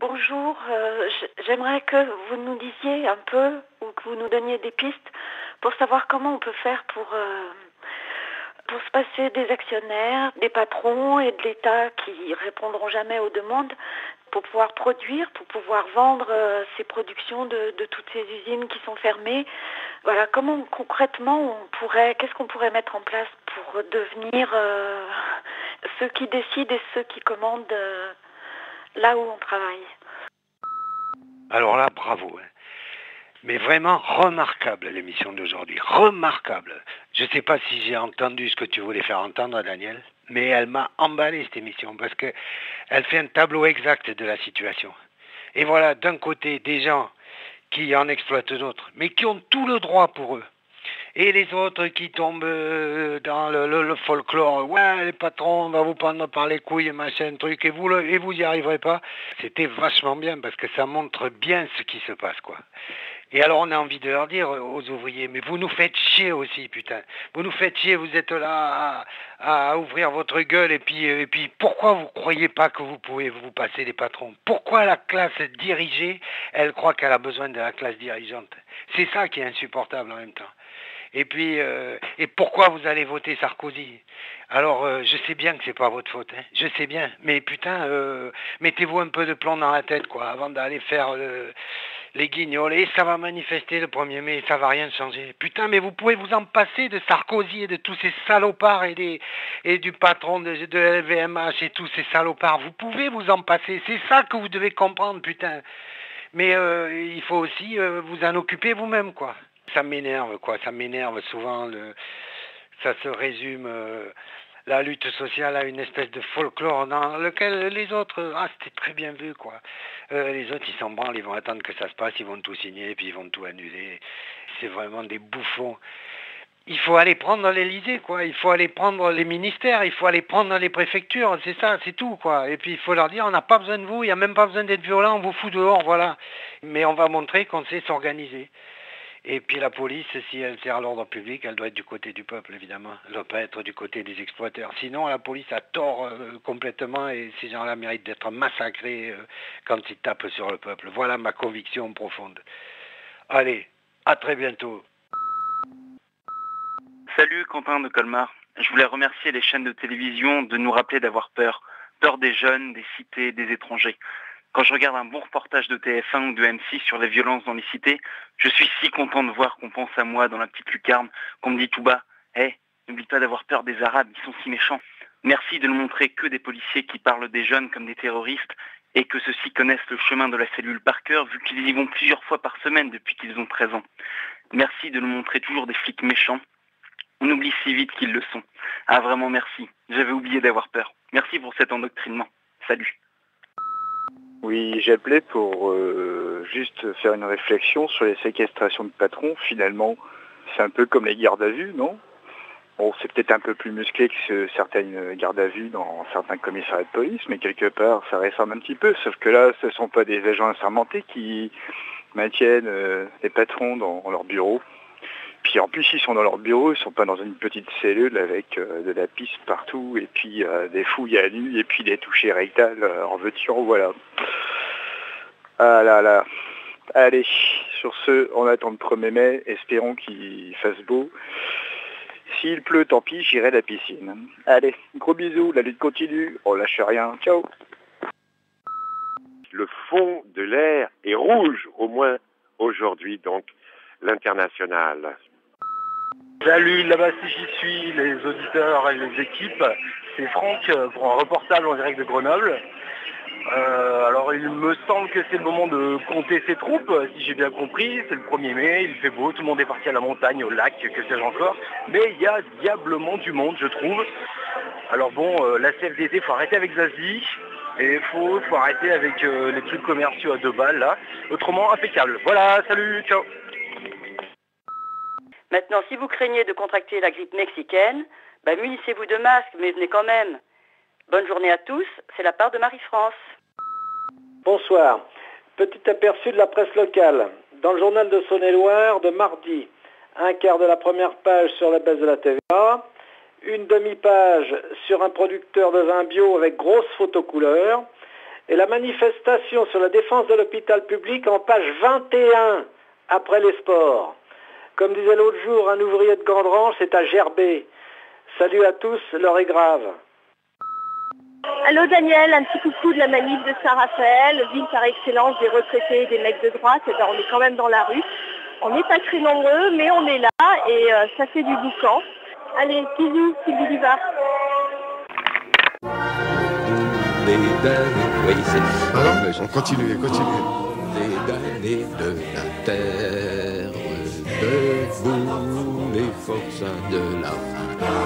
Bonjour, j'aimerais que vous nous disiez un peu ou que vous nous donniez des pistes pour savoir comment on peut faire pour se passer des actionnaires, des patrons et de l'État qui répondront jamais aux demandes pour pouvoir produire, pour pouvoir vendre ces productions de toutes ces usines qui sont fermées. Voilà, comment concrètement qu'est-ce qu'on pourrait mettre en place pour devenir ceux qui décident et ceux qui commandent là où on travaille. Alors là, bravo. Mais vraiment remarquable l'émission d'aujourd'hui. Remarquable. Je ne sais pas si j'ai entendu ce que tu voulais faire entendre, Daniel, mais elle m'a emballé cette émission parce qu'elle fait un tableau exact de la situation. Et voilà, d'un côté, des gens qui en exploitent d'autres, mais qui ont tout le droit pour eux. Et les autres qui tombent dans le folklore, ouais, les patrons, on va vous prendre par les couilles, machin, truc, et vous y arriverez pas. C'était vachement bien parce que ça montre bien ce qui se passe, quoi. Et alors on a envie de leur dire aux ouvriers, mais vous nous faites chier aussi, putain. Vous nous faites chier, vous êtes là à ouvrir votre gueule, et puis pourquoi vous croyez pas que vous pouvez vous passer des patrons? Pourquoi la classe dirigée, elle croit qu'elle a besoin de la classe dirigeante? C'est ça qui est insupportable en même temps. Et puis, et pourquoi vous allez voter Sarkozy? Alors, je sais bien que c'est pas votre faute, hein. Je sais bien. Mais putain, mettez-vous un peu de plomb dans la tête, quoi, avant d'aller faire les guignols. Et ça va manifester le 1er mai, ça va rien changer. Putain, mais vous pouvez vous en passer de Sarkozy et de tous ces salopards et du patron de LVMH et tous ces salopards. Vous pouvez vous en passer. C'est ça que vous devez comprendre, putain. Mais il faut aussi vous en occuper vous-même, quoi. Ça m'énerve, quoi. Ça m'énerve souvent. Ça se résume, la lutte sociale, à une espèce de folklore dans lequel les autres, c'était très bien vu, quoi. Les autres, ils s'en branlent, ils vont attendre que ça se passe, ils vont tout signer, puis ils vont tout annuler. C'est vraiment des bouffons. Il faut aller prendre l'Élysée, quoi. Il faut aller prendre les ministères, il faut aller prendre les préfectures, c'est ça, c'est tout, quoi. Et puis il faut leur dire, on n'a pas besoin de vous, il n'y a même pas besoin d'être violent, on vous fout dehors, voilà. Mais on va montrer qu'on sait s'organiser. Et puis la police, si elle sert l'ordre public, elle doit être du côté du peuple, évidemment. Elle ne doit pas être du côté des exploiteurs. Sinon, la police a tort complètement et ces gens-là méritent d'être massacrés quand ils tapent sur le peuple. Voilà ma conviction profonde. Allez, à très bientôt. Salut Quentin de Colmar. Je voulais remercier les chaînes de télévision de nous rappeler d'avoir peur. Peur des jeunes, des cités, des étrangers. Quand je regarde un bon reportage de TF1 ou de M6 sur les violences dans les cités, je suis si content de voir qu'on pense à moi dans la petite lucarne, qu'on me dit tout bas, « Hey, n'oublie pas d'avoir peur des Arabes, ils sont si méchants. » Merci de ne montrer que des policiers qui parlent des jeunes comme des terroristes et que ceux-ci connaissent le chemin de la cellule par cœur vu qu'ils y vont plusieurs fois par semaine depuis qu'ils ont 13 ans. Merci de nous montrer toujours des flics méchants. On oublie si vite qu'ils le sont. Ah vraiment merci, j'avais oublié d'avoir peur. Merci pour cet endoctrinement. Salut. Oui, j'appelais pour juste faire une réflexion sur les séquestrations de patrons. Finalement, c'est un peu comme les gardes à vue, non? Bon, c'est peut-être un peu plus musclé que certaines gardes à vue dans certains commissariats de police, mais quelque part, ça ressemble un petit peu. Sauf que là, ce ne sont pas des agents assermentés qui maintiennent les patrons dans leur bureau. Puis en plus, ils sont dans leur bureau, ils sont pas dans une petite cellule avec de la pisse partout, et puis des fouilles à nu, et puis des touchés rectales en veux-tu, en voilà. Ah là là. Allez, sur ce, on attend le 1er mai, espérons qu'il fasse beau. S'il pleut, tant pis, j'irai à la piscine. Allez, gros bisous, la lutte continue, on lâche rien, ciao. Le fond de l'air est rouge, au moins aujourd'hui, donc l'international. Salut, là-bas si j'y suis, les auditeurs et les équipes, c'est Franck pour un reportage en direct de Grenoble. Alors il me semble que c'est le moment de compter ses troupes, si j'ai bien compris, c'est le 1er mai, il fait beau, tout le monde est parti à la montagne, au lac, que sais-je encore, mais il y a diablement du monde je trouve. Alors bon, la CFDT, il faut arrêter avec Zazie, et il faut arrêter avec les trucs commerciaux à 2 balles là, autrement impeccable. Voilà, salut, ciao. Maintenant, si vous craignez de contracter la grippe mexicaine, munissez-vous de masques, mais venez quand même. Bonne journée à tous, c'est la part de Marie-France. Bonsoir. Petit aperçu de la presse locale. Dans le journal de Saône-et-Loire de mardi, un quart de la première page sur la baisse de la TVA, une demi-page sur un producteur de vin bio avec grosse photo couleur, Et la manifestation sur la défense de l'hôpital public en page 21, après les sports. Comme disait l'autre jour un ouvrier de Gandran, c'est à gerber. Salut à tous, l'heure est grave. Allô Daniel, un petit coucou de la manif de Saint-Raphaël, ville par excellence des retraités et des mecs de droite. Et ben, on est quand même dans la rue. On n'est pas très nombreux, mais on est là et ça fait du boucan. Allez, bisous, Sylvie Duvar. Oui, c'est... Alors, on continue. Des damnés de la terre, debout les forçats de la fin.